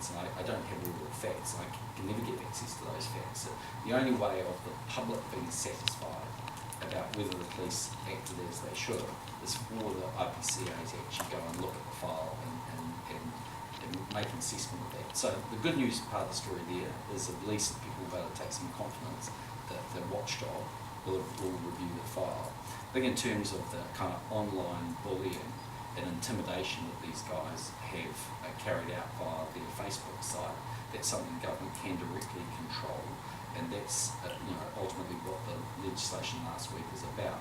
evidence, and I don't have all the facts, I can never get access to those facts. So the only way of the public being satisfied about whether the police acted as they should is for the IPCA to actually go and look at the file and make an assessment of that. So the good news part of the story there is at least people will be able to take some confidence that the watchdog will review the file. I think in terms of the kind of online bullying and intimidation that these guys have carried out via their Facebook site, that's something the government can directly control, and that's ultimately what the legislation last week is about.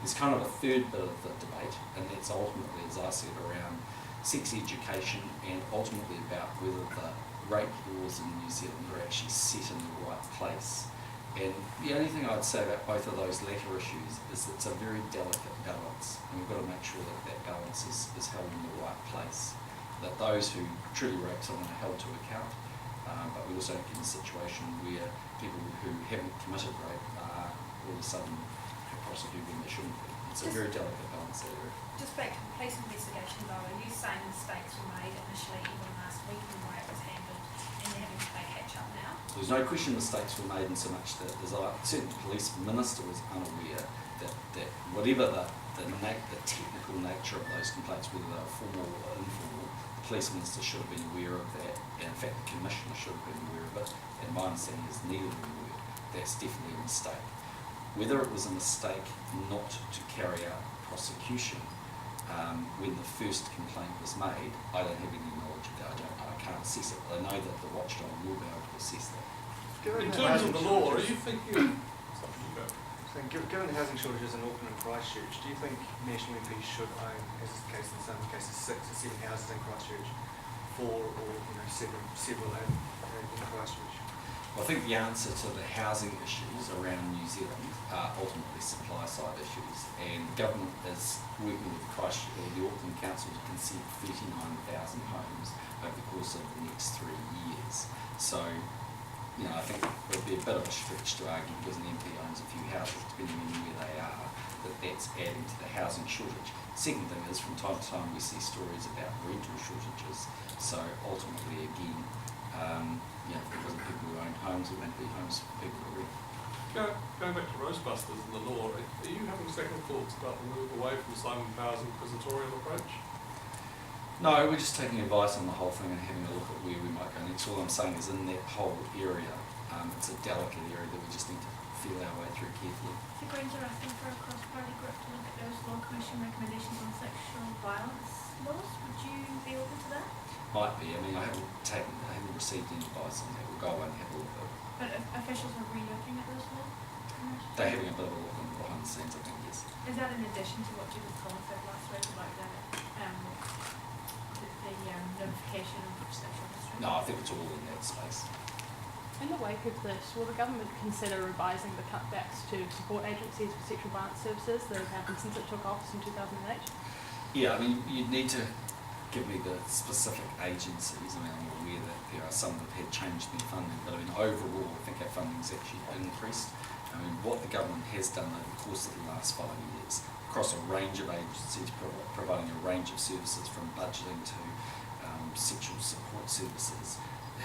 There's kind of a third bit of the debate, and that's ultimately, as I said, around sex education and ultimately about whether the rape laws in New Zealand are actually set in the right place. And the only thing I'd say about both of those latter issues is that it's a very delicate balance, and we've got to make sure that that balance is held in the right place, that those who truly rape someone are held to account, but we also get in a situation where people who haven't committed rape are all of a sudden prosecuted when they shouldn't be. It's a very delicate balance there. Just back to the police investigation though, are you saying mistakes were made initially even last week when the way it was handled and they're having to play catch up now? There's no question mistakes were made in so much that certainly the police minister was unaware that whatever the technical nature of those complaints, whether they were formal or informal, the police minister should have been aware of that, and in fact the commissioner should have been aware of it, and my understanding is neither of them were. That's definitely a mistake. Whether it was a mistake not to carry out prosecution when the first complaint was made, I don't have any knowledge of that. I can't assess it, but I know that the watchdog will be able to assess that. In terms of the law, are you thinking... Given the housing shortages in Auckland and Christchurch, do you think national MPs should own, as is the case in some cases, 6 or 7 houses in Christchurch, 4 or several in Christchurch? I think the answer to the housing issues around New Zealand are ultimately supply side issues, and the government is working with the Auckland Council to consent 39,000 homes over the course of the next 3 years. So, I think it would be a bit of a stretch to argue, because an MP owns a few houses, depending on where they are, that's adding to the housing shortage. Second thing is, from time to time we see stories about rental shortages, so ultimately again, if there wasn't people who own homes, there won't be homes for people to rent. Going back to Roastbusters and the law, are you having second thoughts about the move away from Simon Power's inquisitorial approach? No, we're just taking advice on the whole thing and having a look at where we might go next. All I'm saying is in that whole area, it's a delicate area that we just need to feel our way through carefully. The Greens are asking for a cross-party group to look at those law commission recommendations on sexual violence laws. Would you be open to that? Might be. I haven't received any advice on that. We'll go away and have a look at it. But officials are re-looking at those laws? They're having a bit of a look behind the scenes, I think, yes. Is that in addition to what Judith Collins said last week about the notification of sexual history? No, I think it's all in that space. In the wake of this, will the government consider revising the cutbacks to support agencies for sexual violence services that have happened since it took office in 2008? Yeah, you'd need to give me the specific agencies. I'm aware that there are some that have had changed their funding, but overall I think our funding's actually increased. What the government has done over the course of the last 5 years, across a range of agencies providing a range of services from budgeting to sexual support services,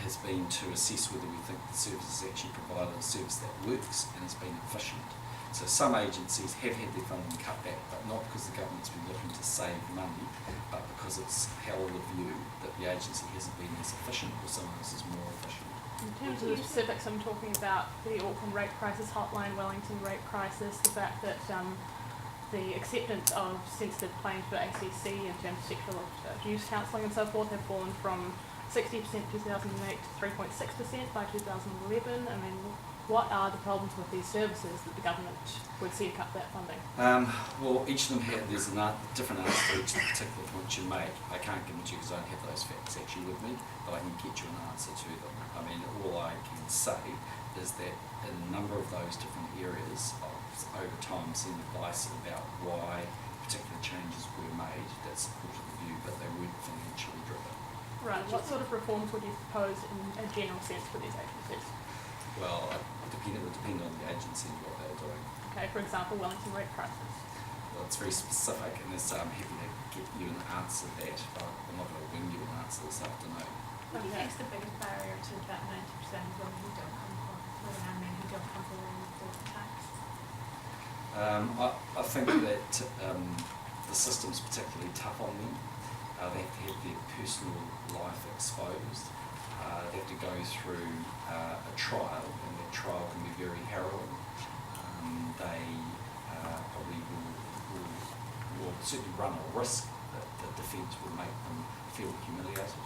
has been to assess whether we think the service is actually provided a service that works and has been efficient. So some agencies have had their funding cut back, but not because the government's been looking to save money, but because it's held a view that the agency hasn't been as efficient or someone else is more efficient. In terms of the specifics, I'm talking about the Auckland Rape Crisis Hotline, Wellington Rape Crisis, the fact that the acceptance of sensitive claims for ACC in terms of sexual abuse counselling and so forth have fallen from 60% 2008 to 3.6% by 2011. What are the problems with these services that the government would see to cut that funding? Well, each of them there's a different answer for each particular point you make. I can't give them to you because I don't have those facts actually with me, but I can get you an answer to them. All I can say is that in a number of those different areas, I've over time seen advice about why particular changes were made that supported the view, but they weren't financially driven. Right. What sort of reforms would you propose in a general sense for these agencies? Well, it would depend on the agency and what they're doing. Okay, for example, Wellington Rape Crisis. Well, it's very specific, and I'm happy to get you an answer to that, but I'm not going to wing you an answer this afternoon. What do you think is the biggest barrier to that 90% of women who don't come forward, women and men who don't come forward and report attacks? I think that the system's particularly tough on them. They have to have their personal life exposed. They have to go through a trial, and that trial can be very harrowing. They probably will certainly run a risk that the defence will make them feel humiliated.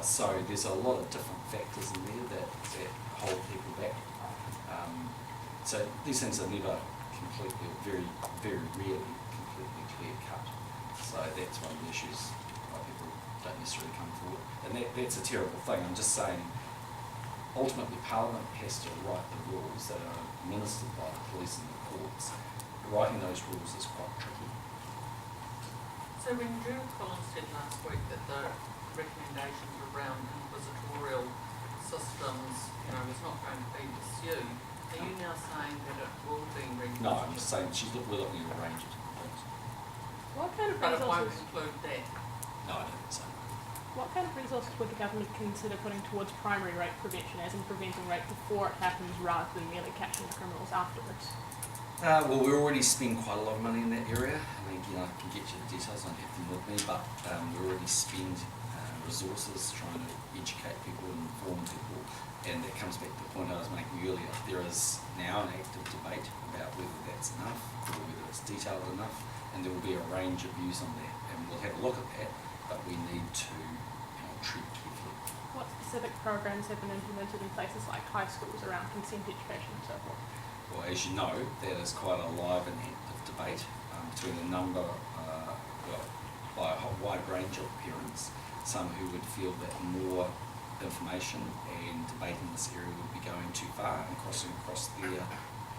So there's a lot of different factors in there that hold people back. So these things are never completely, very, very rarely completely clear cut. So that's one of the issues why people don't necessarily come forward. And that's a terrible thing. I'm just saying, ultimately Parliament has to write the rules that are administered by the police and the courts. Writing those rules is quite tricky. So when Drew Collins said last week that the recommendations around inquisitorial systems, is not going to be pursued, are you now saying that it will be revisited? No, I'm just saying we're looking at a range of different things. What kind of But it won't resources? include that. No, I don't think so. What kind of resources would the government consider putting towards primary rape prevention, as in preventing rape before it happens, rather than merely catching the criminals afterwards? Well, we already spend quite a lot of money in that area. I mean, I can get you the details, I don't have them with me, but we already spend resources trying to educate people and inform people. And that comes back to the point I was making earlier. There is now an active debate about whether that's enough, or whether it's detailed enough, and there will be a range of views on that. And we'll have a look at that, but we need to treat carefully. What specific programs have been implemented in places like high schools around consent education and so forth? Well, as you know, that is quite a live and active debate between a number, by a wide range of parents. Some who would feel that more information and debate in this area would be going too far and crossing across their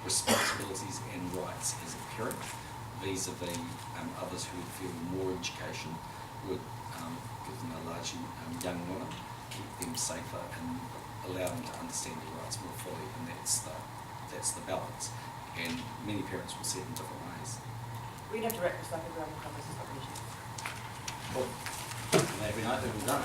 responsibilities and rights as a parent, vis-a-vis others who would feel more education would give them a large young women, keep them safer and allow them to understand their rights more fully, and that's the balance. And many parents will see it in different ways. We'd have to wrap this up and go on the conference. Cool. And every night they've been done.